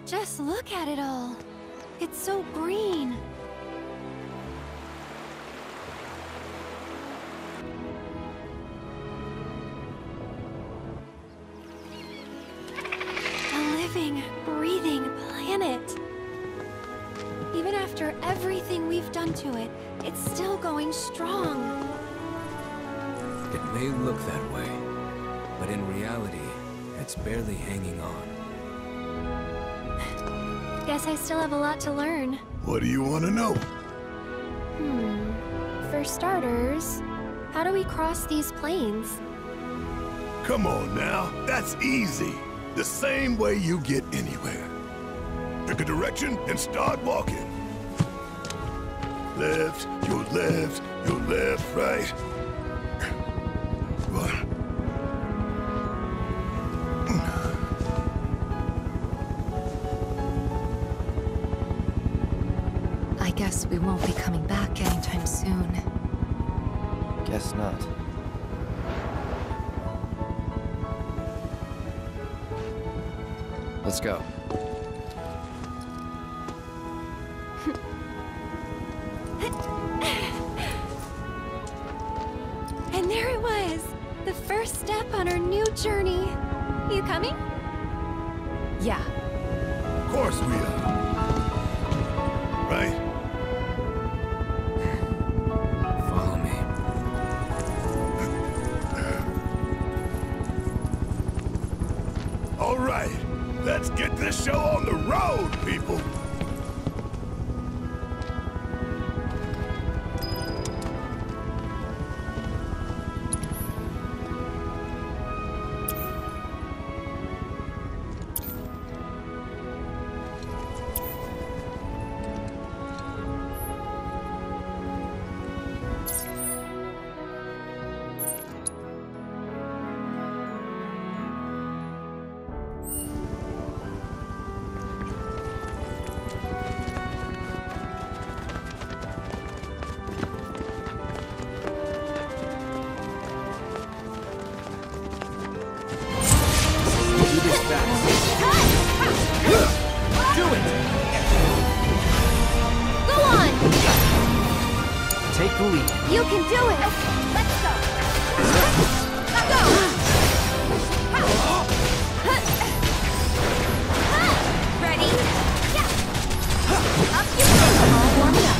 Just look at it all. It's so green. A living, breathing planet. Even after everything we've done to it, it's still going strong. It may look that way, but in reality, it's barely hanging on. Guess I still have a lot to learn. What do you want to know? For starters, how do we cross these plains? Come on now, that's easy. The same way you get anywhere. Pick a direction and start walking. Left, your left, your left, right. I guess we won't be coming back anytime soon. Guess not. Let's go. And there it was! The first step on our new journey. You coming? Yeah. Of course we are. Right? Follow me. All right, let's get this show on the road, people. Take the lead. You can do it! Let's go! Let's go! Ready? Yeah! Up you go! All warmed up.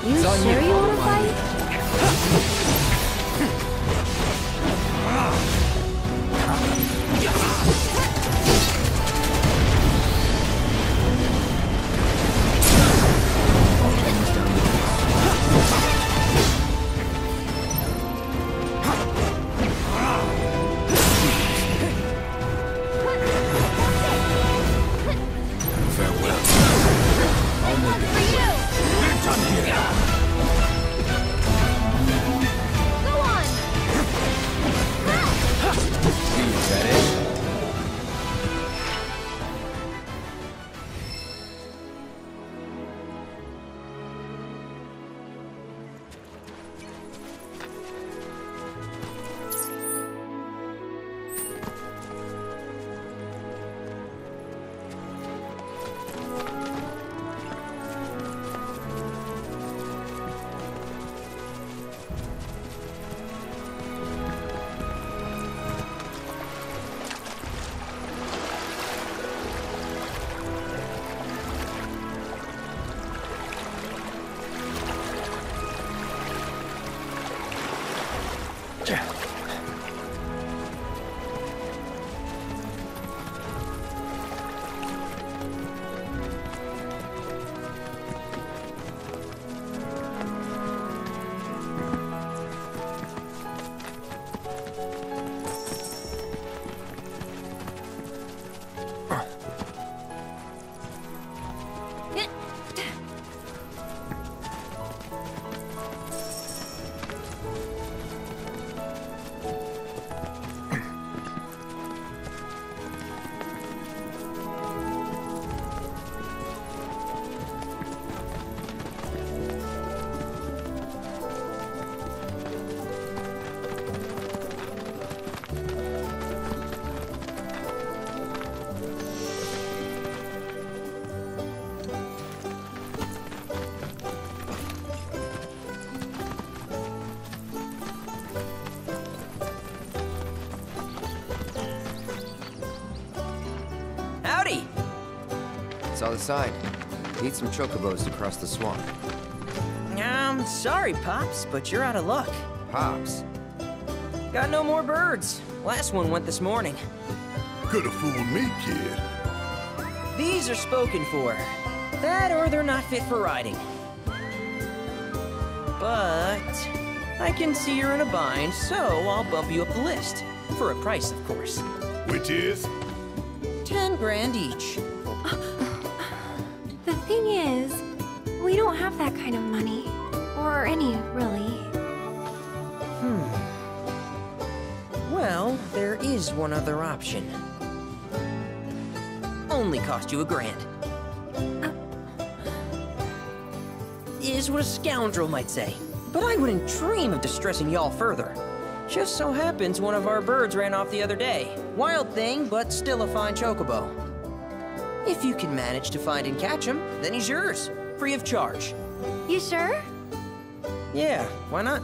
You It's on sure you. you want to fight? Saw the sign. Need some chocobos to cross the swamp. Sorry, Pops, but you're out of luck. Pops? Got no more birds. Last one went this morning. Could have fooled me, kid. These are spoken for. That or they're not fit for riding. But I can see you're in a bind, so I'll bump you up the list. For a price, of course. Which is? 10 grand each. The thing is, we don't have that kind of money. Or any, really. Well, there is one other option. Only cost you $1,000. Is what a scoundrel might say. But I wouldn't dream of distressing y'all further. Just so happens one of our birds ran off the other day. Wild thing, but still a fine chocobo. If you can manage to find and catch him, then he's yours. Free of charge. You sure? Yeah, why not?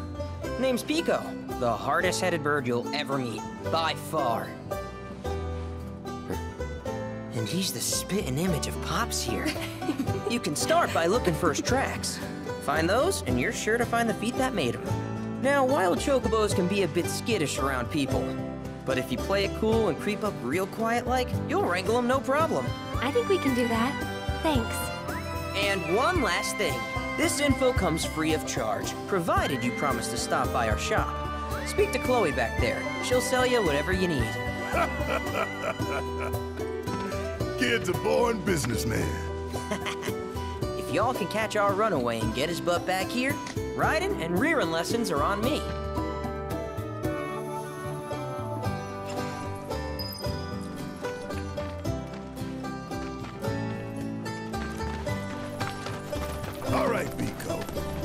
Name's Pico. The hardest-headed bird you'll ever meet. By far. And he's the spitting image of Pops here. You can start by looking for his tracks. Find those, and you're sure to find the feet that made him. Now, wild chocobos can be a bit skittish around people. But if you play it cool and creep up real quiet-like, you'll wrangle them no problem. I think we can do that. Thanks. And one last thing. This info comes free of charge, provided you promise to stop by our shop. Speak to Chloe back there. She'll sell you whatever you need. Kid's a born businessman. If y'all can catch our runaway and get his butt back here, riding and rearing lessons are on me. All right, Pico.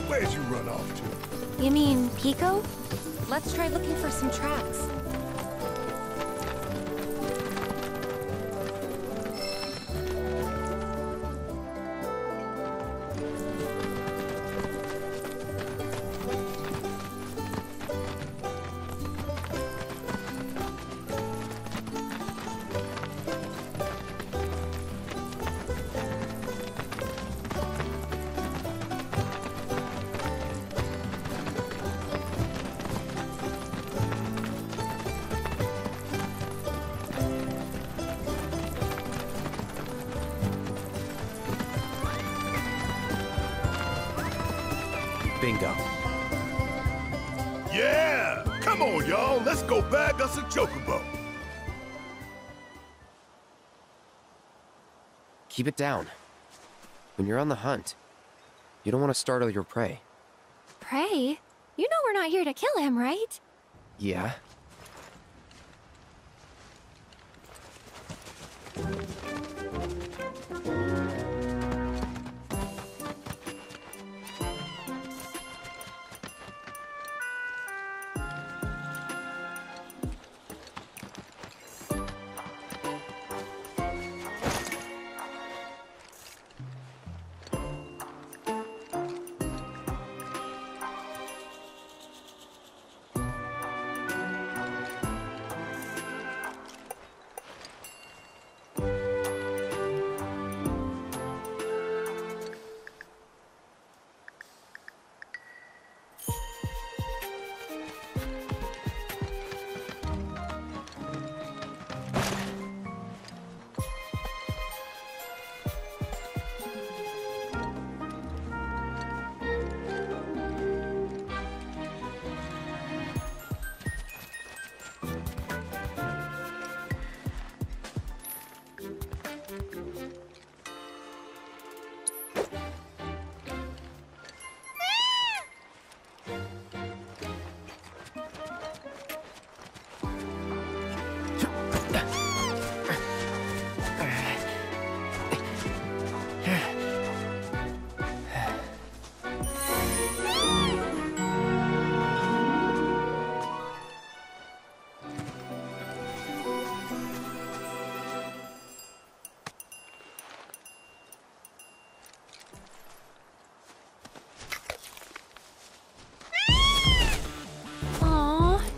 Where'd you run off to? You mean Pico? Let's try looking for some tracks. Bingo. Yeah! Come on, y'all. Let's go bag us a chocobo. Keep it down. When you're on the hunt, you don't want to startle your prey. Prey? You know we're not here to kill him, right? Yeah?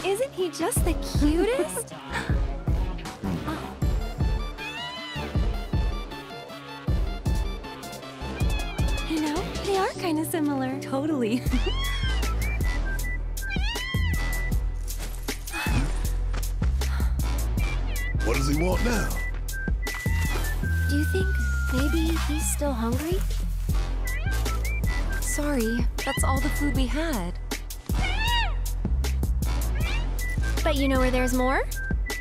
Isn't he just the cutest? You know, they are kind of similar. Totally. What does he want now? Do you think maybe he's still hungry? Sorry, that's all the food we had. But you know where there's more?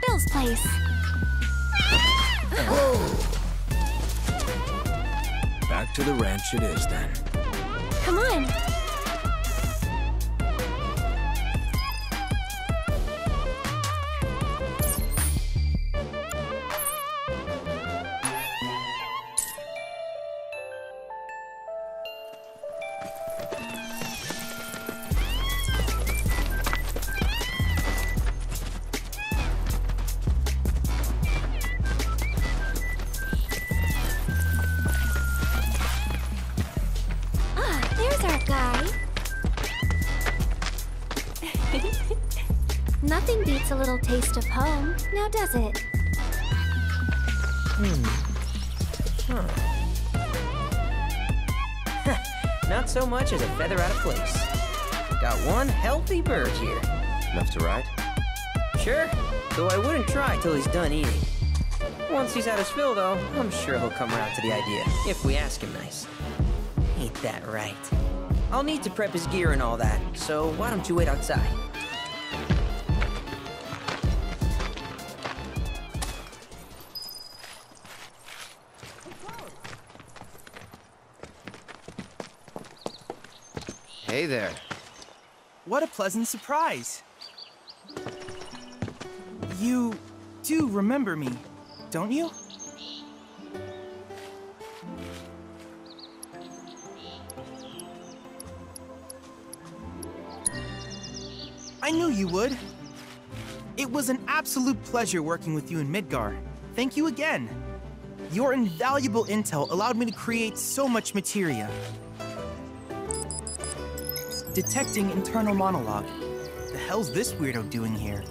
Bill's place. Whoa! Back to the ranch it is, then. Come on. Nothing beats a little taste of home, now does it? Not so much as a feather out of place. Got one healthy bird here. Enough to ride? Sure, though I wouldn't try till he's done eating. Once he's had his fill, though, I'm sure he'll come around to the idea, if we ask him nice. Ain't that right? I'll need to prep his gear and all that, so why don't you wait outside? Hey there. What a pleasant surprise. You do remember me, don't you? I knew you would. It was an absolute pleasure working with you in Midgar. Thank you again. Your invaluable intel allowed me to create so much materia. Detecting internal monologue. The hell's this weirdo doing here?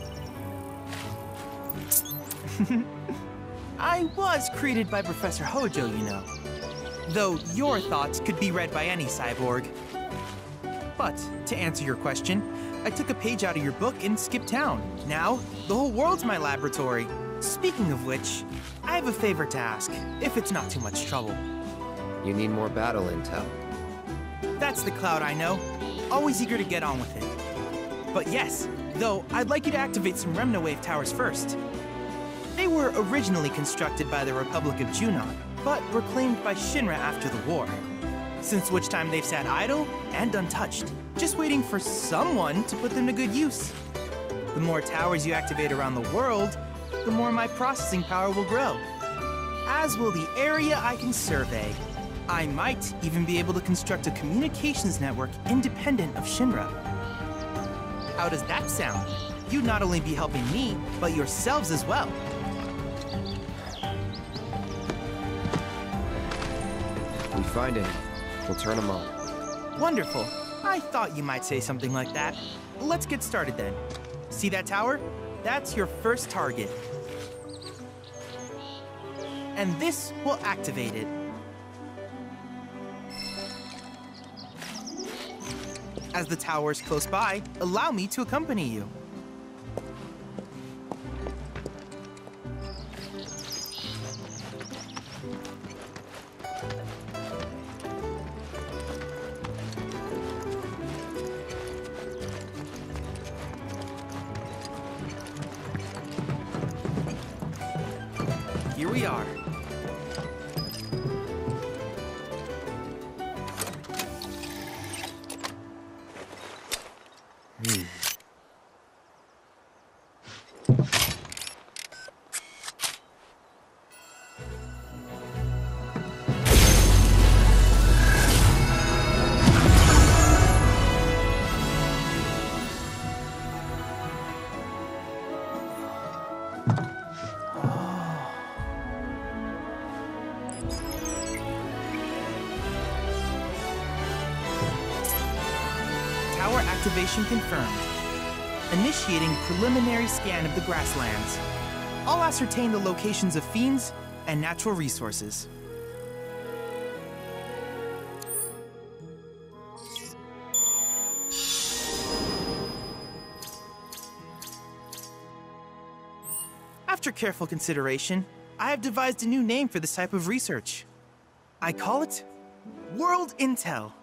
I was created by Professor Hojo, you know. Though your thoughts could be read by any cyborg. But, to answer your question, I took a page out of your book and skipped town. Now, the whole world's my laboratory. Speaking of which, I have a favor to ask, if it's not too much trouble. You need more battle intel. That's the cloud I know. Always eager to get on with it. But yes, though, I'd like you to activate some Remna Wave towers first. They were originally constructed by the Republic of Junon, but were claimed by Shinra after the war. Since which time they've sat idle and untouched, just waiting for someone to put them to good use. The more towers you activate around the world, the more my processing power will grow. As will the area I can survey. I might even be able to construct a communications network independent of Shinra. How does that sound? You'd not only be helping me, but yourselves as well. If we find any, we'll turn them on. Wonderful. I thought you might say something like that. Let's get started then. See that tower? That's your first target. And this will activate it. As the tower is close by, allow me to accompany you. Here we are. Tower activation confirmed. Initiating preliminary scan of the grasslands. I'll ascertain the locations of fiends and natural resources. After careful consideration, I have devised a new name for this type of research. I call it World Intel.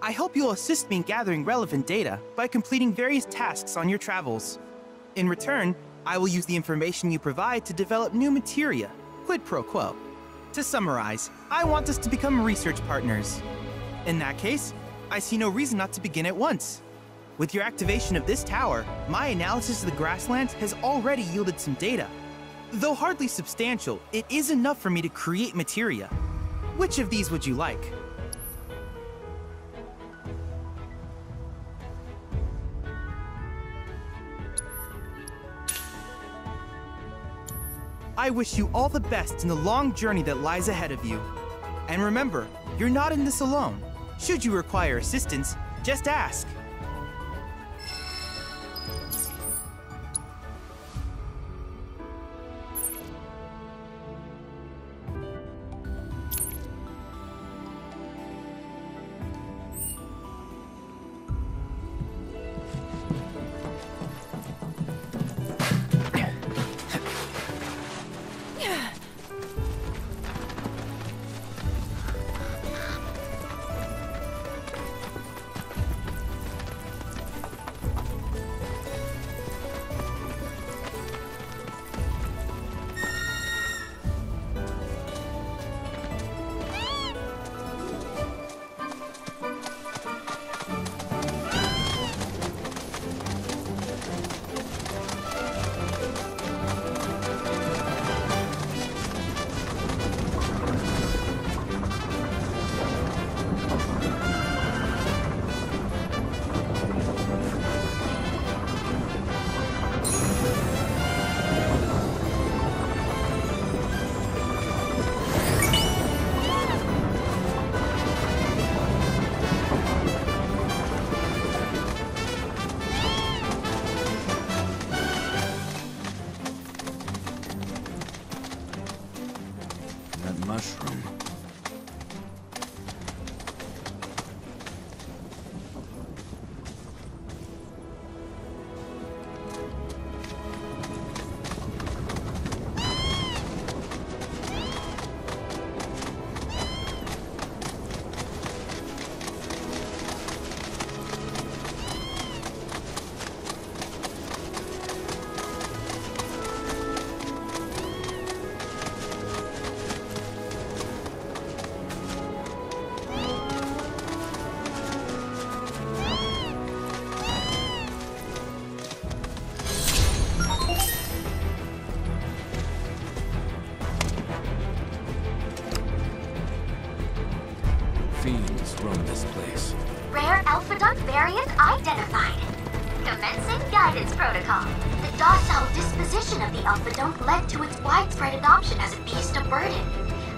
I hope you'll assist me in gathering relevant data by completing various tasks on your travels. In return, I will use the information you provide to develop new materia, quid pro quo. To summarize, I want us to become research partners. In that case, I see no reason not to begin at once. With your activation of this tower, my analysis of the grasslands has already yielded some data. Though hardly substantial, it is enough for me to create materia. Which of these would you like? I wish you all the best in the long journey that lies ahead of you. And remember, you're not in this alone. Should you require assistance, just ask. Rare alpha-dunk variant identified. Commencing guidance protocol. The docile disposition of the alpha-dunk led to its widespread adoption as a beast of burden.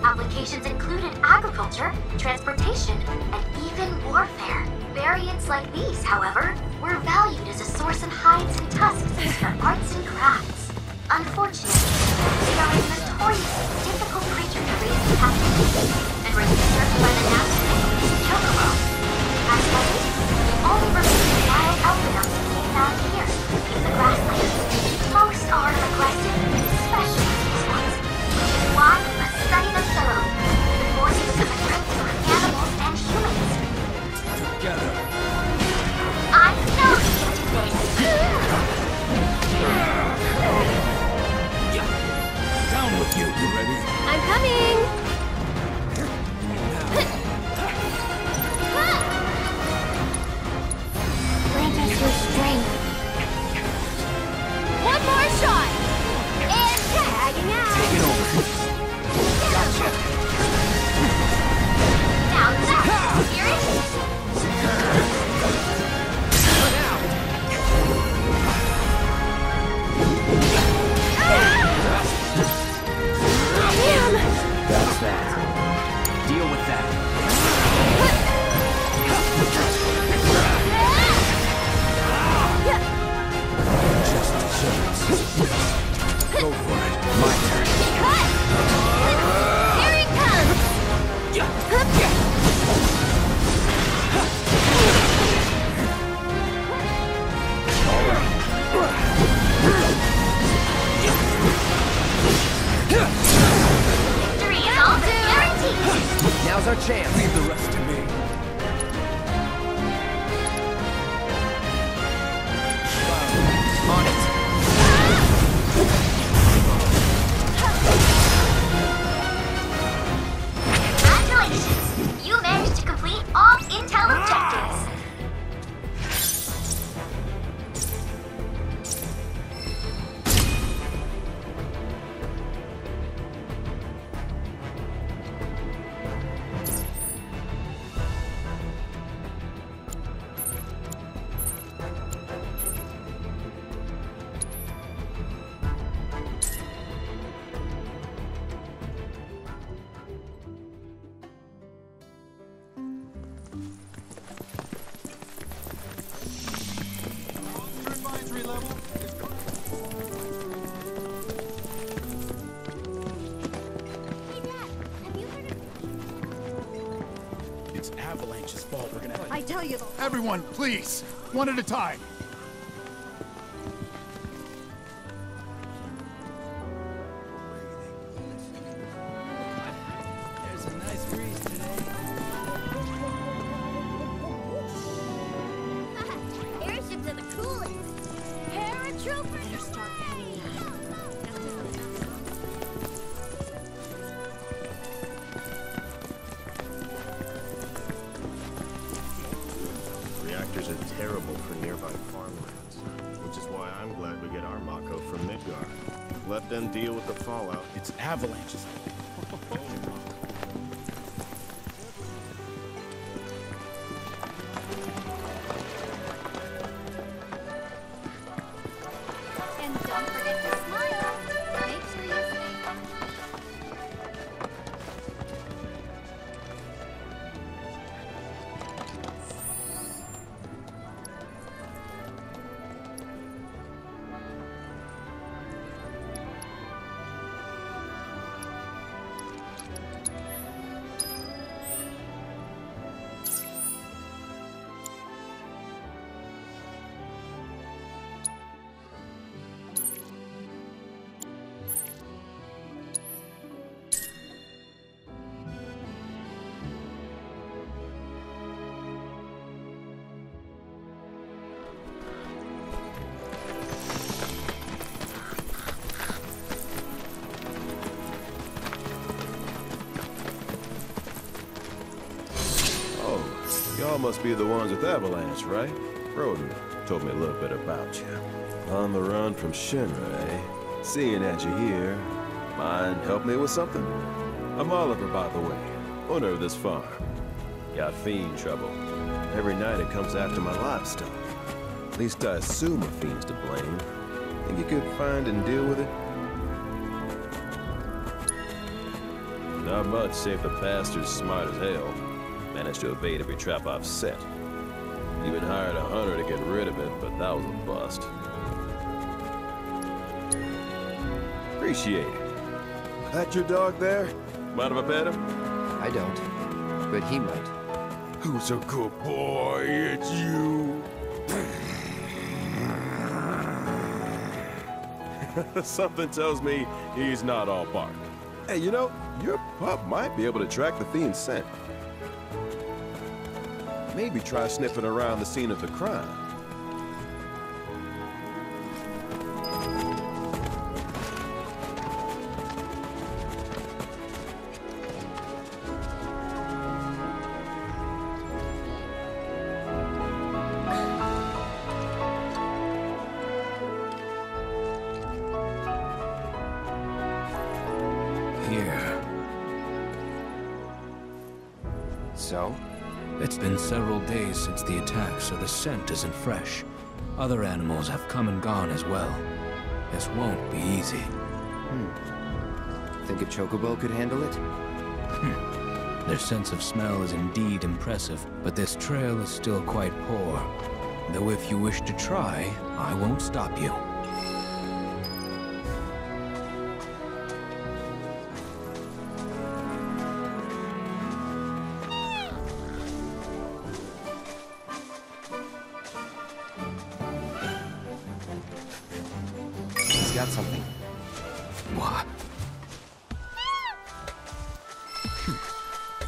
Applications included agriculture, transportation, and even warfare. Variants like these, however, were valued as a source of hides and tusks for arts and crafts. Unfortunately, they are a notoriously difficult creature to raise in captivity, and were usurped by the now ubiquitous chocobo. As such, the only remaining wild alpha-dunks can be found here, in the grasslands. Most are aggressive, especially these ones, which is why we must study them thoroughly, before using the traits on animals and humans. Together. I know you today. Down with you. You ready? I'm coming! Grant us your strength. One more shot! And tagging out! Take it over. Gotcha. Now that's spirit! That's that. Deal with that. Just deserts. Go for it. My turn. Here it Victory is almost guaranteed! Now's our chance. Leave the rest to me. On it. Congratulations! You managed to complete all intel objectives! It's Avalanche's fault. We're gonna. I tell you, Everyone, please, one at a time. There's a nice breeze today. airships are the coolest. Paratroopers start heading out. Reactors are terrible for nearby farmlands, which is why I'm glad we get our Mako from Midgar. Let them deal with the fallout. It's Avalanche's fault. And don't forget to smile. Make sure you smile. Y'all must be the ones with Avalanche, right? Roden told me a little bit about you. On the run from Shinra, eh? Seeing that you're here, mind help me with something? I'm Oliver, by the way, owner of this farm. Got fiend trouble. Every night it comes after my livestock. At least I assume a fiend's to blame. Think you could find and deal with it? Not much, save the bastard's smart as hell. Managed to evade every trap I've set. Even hired a hunter to get rid of it, but that was a bust. Appreciate it. That your dog there? Mind if I pet him? I don't, but he might. Who's a good boy? It's you. Something tells me he's not all bark. Hey, you know, your pup might be able to track the fiend's scent. Maybe try sniffing around the scene of the crime. Here. So? It's been several days since the attack, so the scent isn't fresh. Other animals have come and gone as well. This won't be easy. Think a chocobo could handle it? Their sense of smell is indeed impressive, but this trail is still quite poor. Though if you wish to try, I won't stop you. He's got something. What?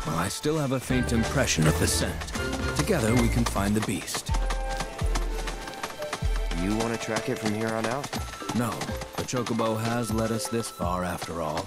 Well, I still have a faint impression of the scent. Together, we can find the beast. You want to track it from here on out? No, the chocobo has led us this far after all.